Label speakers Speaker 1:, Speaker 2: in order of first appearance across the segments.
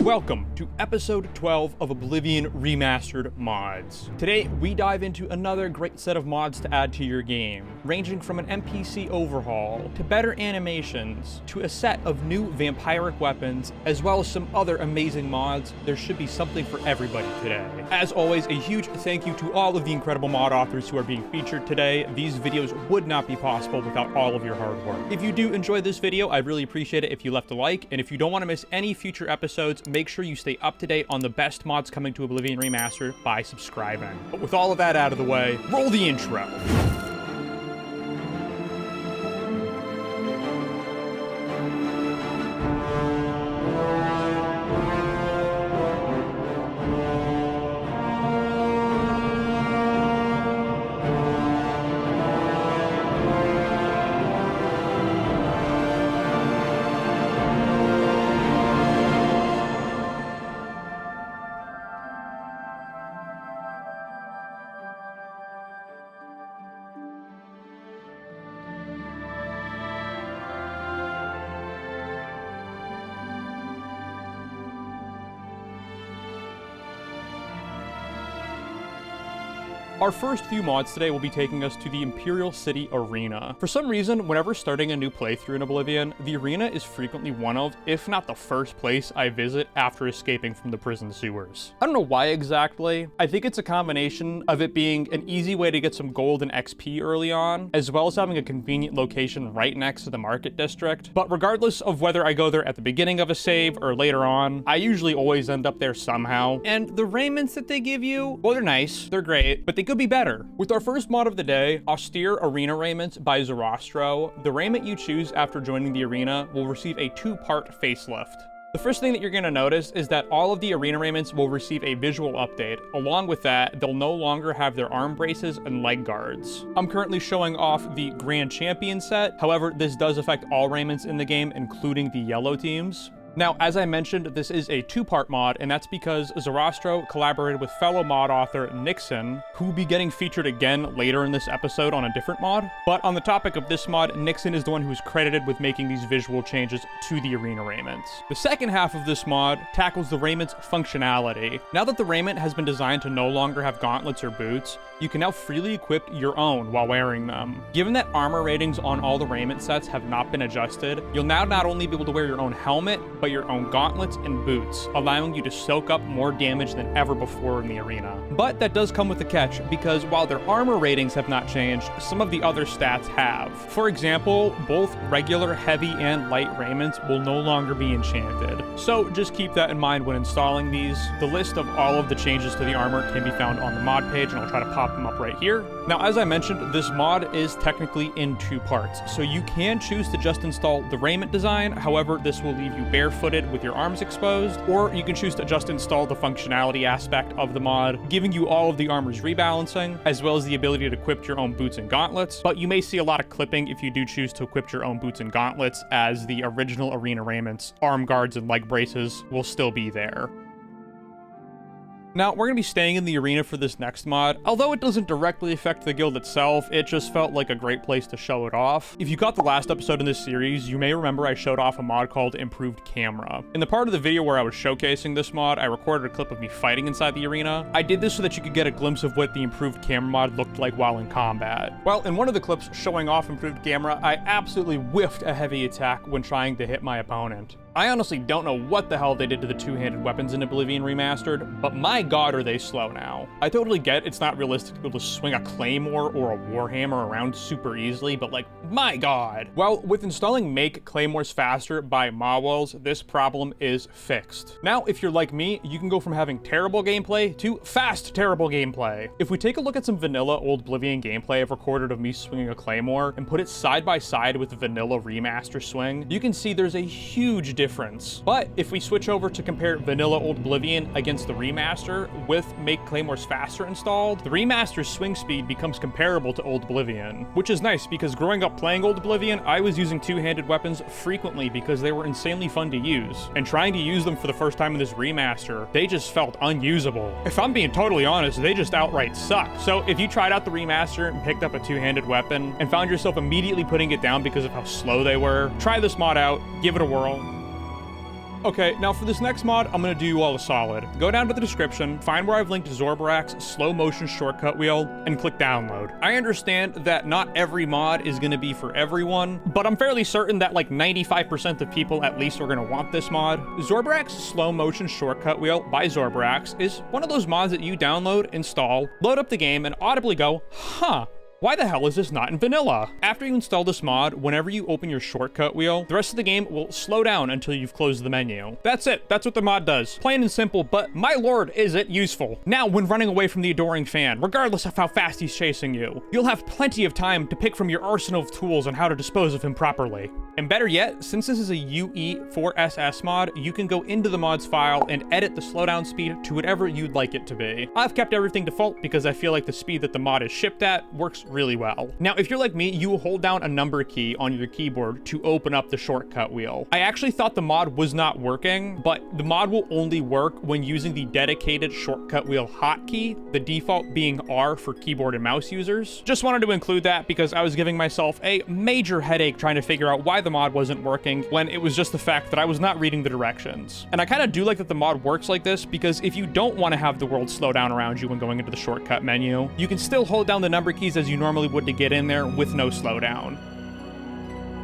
Speaker 1: Welcome to episode 12 of Oblivion Remastered mods. Today, we dive into another great set of mods to add to your game, ranging from an NPC overhaul, to better animations, to a set of new vampiric weapons, as well as some other amazing mods. There should be something for everybody today. As always, a huge thank you to all of the incredible mod authors who are being featured today. These videos would not be possible without all of your hard work. If you do enjoy this video, I'd really appreciate it if you left a like, and if you don't want to miss any future episodes, make sure you stay up to date on the best mods coming to Oblivion Remastered by subscribing. But with all of that out of the way, roll the intro. Our first few mods today will be taking us to the Imperial City Arena. For some reason, whenever starting a new playthrough in Oblivion, the arena is frequently one of, if not the first place I visit after escaping from the prison sewers. I don't know why exactly. I think it's a combination of it being an easy way to get some gold and XP early on, as well as having a convenient location right next to the market district. But regardless of whether I go there at the beginning of a save or later on, I usually always end up there somehow. And the Raiments that they give you, well, they're nice, they're great, but they could be better. With our first mod of the day, Austere Arena Raiments by Xorberax, the raiment you choose after joining the arena will receive a two-part facelift. The first thing that you're going to notice is that all of the arena raiments will receive a visual update. Along with that, they'll no longer have their arm braces and leg guards. I'm currently showing off the Grand Champion set. However, this does affect all raiments in the game, including the yellow teams. Now, as I mentioned, this is a two-part mod, and that's because Xorberax collaborated with fellow mod author Nixon, who will be getting featured again later in this episode on a different mod. But on the topic of this mod, Nixon is the one who's credited with making these visual changes to the arena raiments. The second half of this mod tackles the raiments' functionality. Now that the raiment has been designed to no longer have gauntlets or boots, you can now freely equip your own while wearing them. Given that armor ratings on all the raiment sets have not been adjusted, you'll now not only be able to wear your own helmet, but your own gauntlets and boots, allowing you to soak up more damage than ever before in the arena. But that does come with a catch, because while their armor ratings have not changed, some of the other stats have. For example, both regular heavy and light raiments will no longer be enchanted. So just keep that in mind when installing these. The list of all of the changes to the armor can be found on the mod page, and I'll try to pop them up right here. Now, as I mentioned, this mod is technically in two parts, so you can choose to just install the raiment design. However, this will leave you barefooted with your arms exposed, or you can choose to just install the functionality aspect of the mod, giving you all of the armor's rebalancing, as well as the ability to equip your own boots and gauntlets. But you may see a lot of clipping if you do choose to equip your own boots and gauntlets, as the original arena raiments, arm guards, and leg braces will still be there. Now, we're going to be staying in the arena for this next mod. Although it doesn't directly affect the guild itself, it just felt like a great place to show it off. If you caught the last episode in this series, you may remember I showed off a mod called Improved Camera. In the part of the video where I was showcasing this mod, I recorded a clip of me fighting inside the arena. I did this so that you could get a glimpse of what the Improved Camera mod looked like while in combat. Well, in one of the clips showing off Improved Camera, I absolutely whiffed a heavy attack when trying to hit my opponent. I honestly don't know what the hell they did to the two-handed weapons in Oblivion Remastered, but my god are they slow now. I totally get it's not realistic to be able to swing a Claymore or a Warhammer around super easily, but like, my god! Well, with installing Make Claymores Faster by Mawels, this problem is fixed. Now, if you're like me, you can go from having terrible gameplay to fast terrible gameplay. If we take a look at some vanilla Old Oblivion gameplay I've recorded of me swinging a Claymore and put it side by side with the vanilla remaster swing, you can see there's a huge difference. But if we switch over to compare vanilla Old Oblivion against the remaster with Make Claymores Faster installed, the remaster's swing speed becomes comparable to Old Oblivion, which is nice because growing up playing Old Oblivion, I was using two-handed weapons frequently because they were insanely fun to use, and trying to use them for the first time in this remaster, they just felt unusable. If I'm being totally honest, they just outright suck. So if you tried out the remaster and picked up a two-handed weapon and found yourself immediately putting it down because of how slow they were, try this mod out, give it a whirl. Okay, now for this next mod, I'm gonna do you all a solid. Go down to the description, find where I've linked Xorberax slow motion shortcut wheel, and click download. I understand that not every mod is gonna be for everyone, but I'm fairly certain that like 95% of people at least are gonna want this mod. Xorberax slow motion shortcut wheel by Xorberax is one of those mods that you download, install, load up the game, and audibly go, huh, why the hell is this not in vanilla? After you install this mod, whenever you open your shortcut wheel, the rest of the game will slow down until you've closed the menu. That's it. That's what the mod does. Plain and simple, but my lord, is it useful. Now, when running away from the adoring fan, regardless of how fast he's chasing you, you'll have plenty of time to pick from your arsenal of tools on how to dispose of him properly. And better yet, since this is a UE4SS mod, you can go into the mods file and edit the slowdown speed to whatever you'd like it to be. I've kept everything default because I feel like the speed that the mod is shipped at works really well. Now, if you're like me, you will hold down a number key on your keyboard to open up the shortcut wheel. I actually thought the mod was not working, but the mod will only work when using the dedicated shortcut wheel hotkey, the default being R for keyboard and mouse users. Just wanted to include that because I was giving myself a major headache trying to figure out why the mod wasn't working when it was just the fact that I was not reading the directions. And I kind of do like that the mod works like this because if you don't want to have the world slow down around you when going into the shortcut menu, you can still hold down the number keys as you normally would to get in there with no slowdown.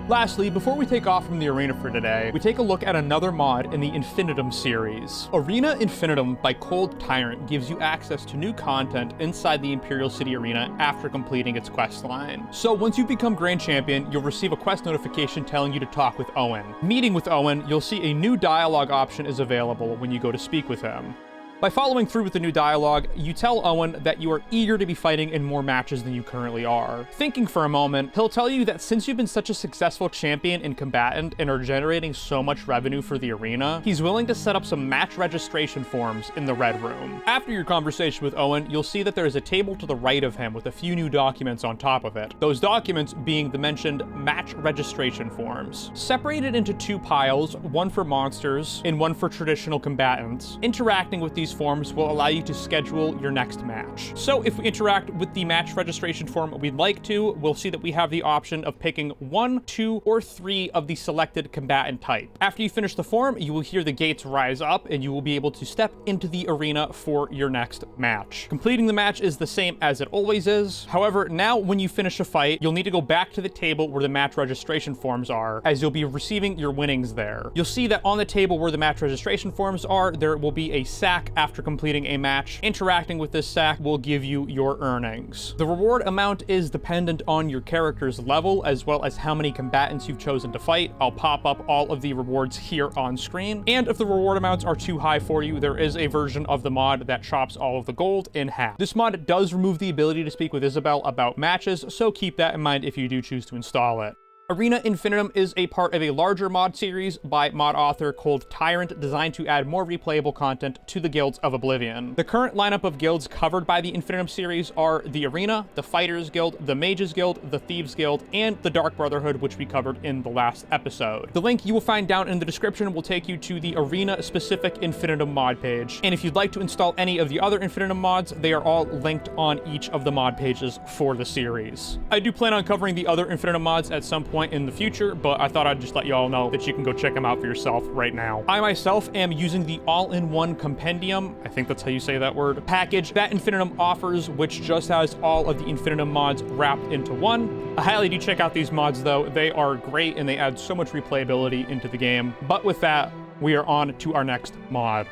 Speaker 1: Lastly, before we take off from the arena for today, we take a look at another mod in the Infinitum series. Arena Infinitum by Cold Tyrant gives you access to new content inside the Imperial City Arena after completing its quest line. So once you become Grand Champion, you'll receive a quest notification telling you to talk with Owen. Meeting with Owen, you'll see a new dialogue option is available when you go to speak with him. By following through with the new dialogue, you tell Owen that you are eager to be fighting in more matches than you currently are. Thinking for a moment, he'll tell you that since you've been such a successful champion and combatant and are generating so much revenue for the arena, he's willing to set up some match registration forms in the Red Room. After your conversation with Owen, you'll see that there is a table to the right of him with a few new documents on top of it. Those documents being the mentioned match registration forms. Separated into two piles, one for monsters and one for traditional combatants, interacting with these forms will allow you to schedule your next match. So if we interact with the match registration form we'd like to, we'll see that we have the option of picking 1, 2, or 3 of the selected combatant type. After you finish the form, you will hear the gates rise up and you will be able to step into the arena for your next match. Completing the match is the same as it always is. However, now when you finish a fight, you'll need to go back to the table where the match registration forms are, as you'll be receiving your winnings there. You'll see that on the table where the match registration forms are, there will be a sack after completing a match. Interacting with this sack will give you your earnings. The reward amount is dependent on your character's level as well as how many combatants you've chosen to fight. I'll pop up all of the rewards here on screen. And if the reward amounts are too high for you, there is a version of the mod that chops all of the gold in half. This mod does remove the ability to speak with Isabel about matches, so keep that in mind if you do choose to install it. Arena Infinitum is a part of a larger mod series by mod author Cold Tyrant designed to add more replayable content to the guilds of Oblivion. The current lineup of guilds covered by the Infinitum series are the Arena, the Fighters Guild, the Mages Guild, the Thieves Guild, and the Dark Brotherhood, which we covered in the last episode. The link you will find down in the description will take you to the Arena-specific Infinitum mod page, and if you'd like to install any of the other Infinitum mods, they are all linked on each of the mod pages for the series. I do plan on covering the other Infinitum mods at some point in the future, but I thought I'd just let you all know that you can go check them out for yourself right now. I myself am using the all-in-one compendium, I think that's how you say that word, package that Infinitum offers, which just has all of the Infinitum mods wrapped into one. I highly do check out these mods though. They are great and they add so much replayability into the game. But with that, we are on to our next mod.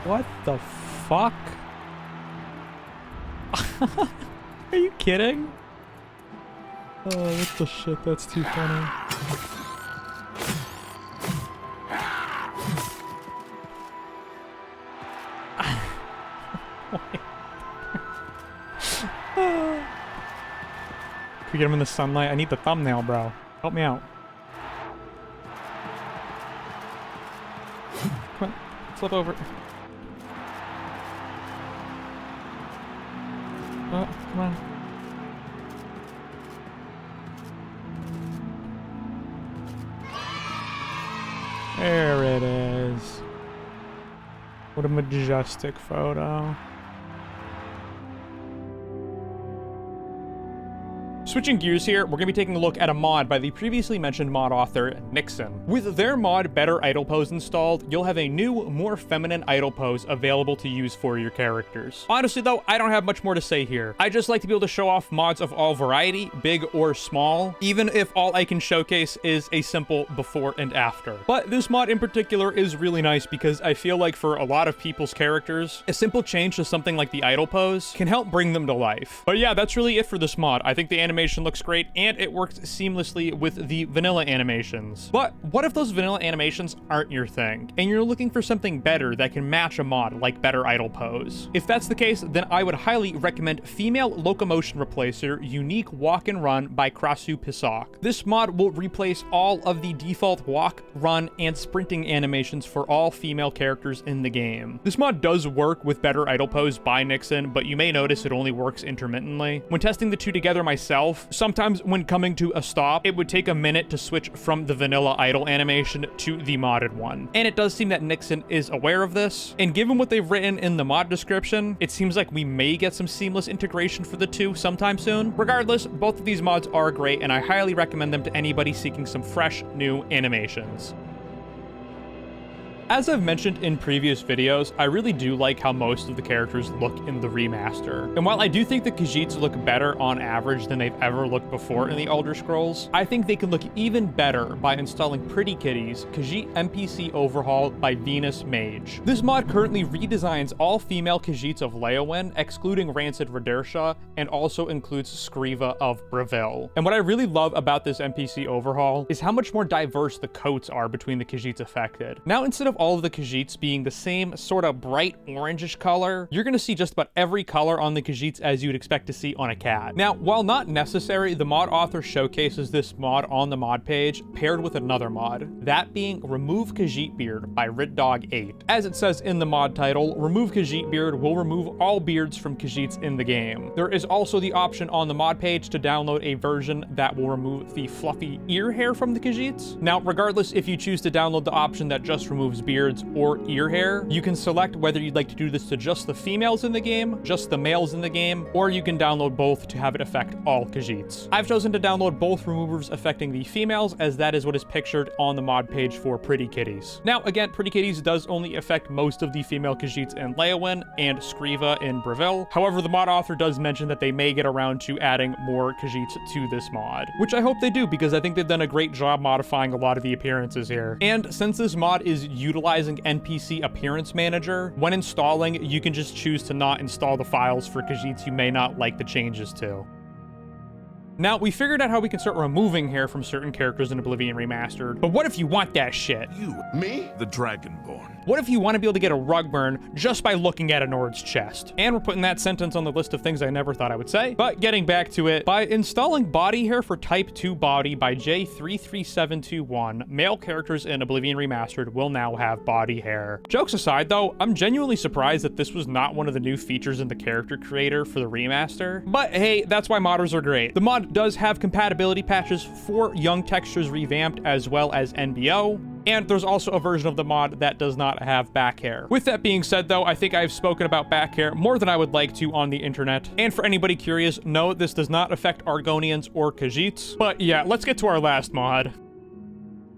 Speaker 1: What the fuck? Are you kidding? Oh, what the shit? That's too funny. Can we get him in the sunlight? I need the thumbnail, bro. Help me out. Come on, flip over. Oh, come on. There it is. What a majestic photo. Switching gears here, we're going to be taking a look at a mod by the previously mentioned mod author, Nixon. With their mod Better Idle Pose installed, you'll have a new, more feminine idle pose available to use for your characters. Honestly though, I don't have much more to say here. I just like to be able to show off mods of all variety, big or small, even if all I can showcase is a simple before and after. But this mod in particular is really nice because I feel like for a lot of people's characters, a simple change to something like the idle pose can help bring them to life. But yeah, that's really it for this mod. I think the animation looks great and it works seamlessly with the vanilla animations. But what if those vanilla animations aren't your thing and you're looking for something better that can match a mod like Better Idle Pose? If that's the case, then I would highly recommend Female Locomotion Replacer Unique Walk and Run by Krasu Pisok. This mod will replace all of the default walk, run, and sprinting animations for all female characters in the game. This mod does work with Better Idle Pose by Nixon, but you may notice it only works intermittently. When testing the two together myself, sometimes when coming to a stop, it would take a minute to switch from the vanilla idle animation to the modded one. And it does seem that Nixon is aware of this, and given what they've written in the mod description, it seems like we may get some seamless integration for the two sometime soon. Regardless, both of these mods are great, and I highly recommend them to anybody seeking some fresh, new animations. As I've mentioned in previous videos, I really do like how most of the characters look in the remaster. And while I do think the Khajiits look better on average than they've ever looked before in the Elder Scrolls, I think they can look even better by installing Pretty Kitties, Khajiit NPC Overhaul by Venus Mage. This mod currently redesigns all female Khajiits of Leyawiin, excluding Rancid Radersha, and also includes Skriva of Breville. And what I really love about this NPC Overhaul is how much more diverse the coats are between the Khajiits affected. Now, instead of all of the Khajiits being the same sort of bright orangish color, you're going to see just about every color on the Khajiits as you'd expect to see on a cat. Now, while not necessary, the mod author showcases this mod on the mod page paired with another mod, that being Remove Khajiit Beard by RidDog8. As it says in the mod title, Remove Khajiit Beard will remove all beards from Khajiits in the game. There is also the option on the mod page to download a version that will remove the fluffy ear hair from the Khajiits. Now, regardless if you choose to download the option that just removes beards or ear hair, you can select whether you'd like to do this to just the females in the game, just the males in the game, or you can download both to have it affect all Khajiits. I've chosen to download both removers affecting the females, as that is what is pictured on the mod page for Pretty Kitties. Now, again, Pretty Kitties does only affect most of the female Khajiits in Leyawiin and Skriva in Breville. However, the mod author does mention that they may get around to adding more Khajiits to this mod, which I hope they do because I think they've done a great job modifying a lot of the appearances here. And since this mod is utilizing NPC Appearance Manager, when installing, you can just choose to not install the files for Khajiits you may not like the changes to. Now, we figured out how we can start removing hair from certain characters in Oblivion Remastered, but what if you want that shit?
Speaker 2: You, me? The Dragonborn.
Speaker 1: What if you want to be able to get a rug burn just by looking at a Nord's chest? And we're putting that sentence on the list of things I never thought I would say. But getting back to it, by installing body hair for Type 2 body by J33721, male characters in Oblivion Remastered will now have body hair. Jokes aside though, I'm genuinely surprised that this was not one of the new features in the character creator for the remaster. But hey, that's why modders are great. The mod does have compatibility patches for Young Textures Revamped as well as NBO. And there's also a version of the mod that does not have back hair. With that being said though, I think I've spoken about back hair more than I would like to on the internet. And for anybody curious, no, this does not affect Argonians or Khajiits. But yeah, let's get to our last mod.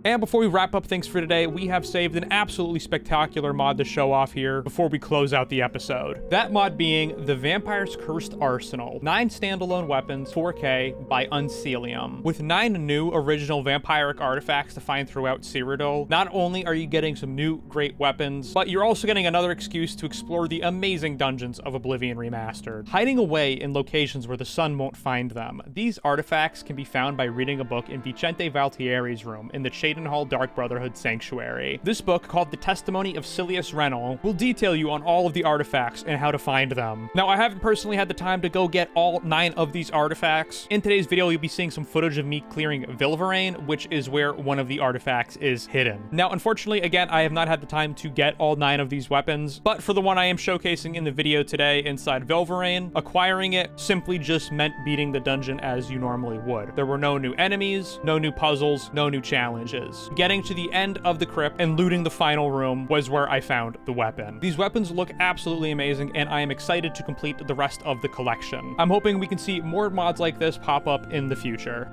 Speaker 1: And before we wrap up things for today, we have saved an absolutely spectacular mod to show off here before we close out the episode. That mod being the Vampire's Cursed Arsenal, 9 standalone weapons, 4K, by Uncelium. With 9 new original vampiric artifacts to find throughout Cyrodiil, not only are you getting some new great weapons, but you're also getting another excuse to explore the amazing dungeons of Oblivion Remastered, hiding away in locations where the sun won't find them. These artifacts can be found by reading a book in Vicente Valtieri's room in the Hall Dark Brotherhood Sanctuary. This book, called The Testimony of Silius Renal, will detail you on all of the artifacts and how to find them. Now, I haven't personally had the time to go get all 9 of these artifacts. In today's video, you'll be seeing some footage of me clearing Vilverain, which is where one of the artifacts is hidden. Now, unfortunately, again, I have not had the time to get all 9 of these weapons, but for the one I am showcasing in the video today inside Vilverain, acquiring it simply just meant beating the dungeon as you normally would. There were no new enemies, no new puzzles, no new challenges. is. Getting to the end of the crypt and looting the final room was where I found the weapon. These weapons look absolutely amazing, and I am excited to complete the rest of the collection. I'm hoping we can see more mods like this pop up in the future.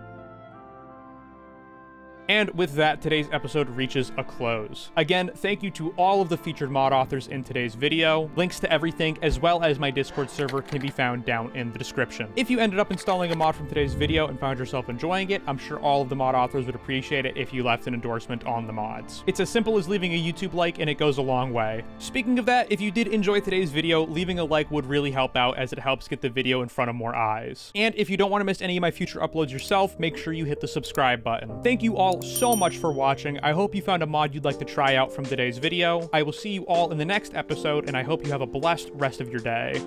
Speaker 1: And with that, today's episode reaches a close. Again, thank you to all of the featured mod authors in today's video. Links to everything, as well as my Discord server, can be found down in the description. If you ended up installing a mod from today's video and found yourself enjoying it, I'm sure all of the mod authors would appreciate it if you left an endorsement on the mods. It's as simple as leaving a YouTube like, and it goes a long way. Speaking of that, if you did enjoy today's video, leaving a like would really help out, as it helps get the video in front of more eyes. And if you don't want to miss any of my future uploads yourself, make sure you hit the subscribe button. Thank you all so much for watching. I hope you found a mod you'd like to try out from today's video. I will see you all in the next episode, and I hope you have a blessed rest of your day.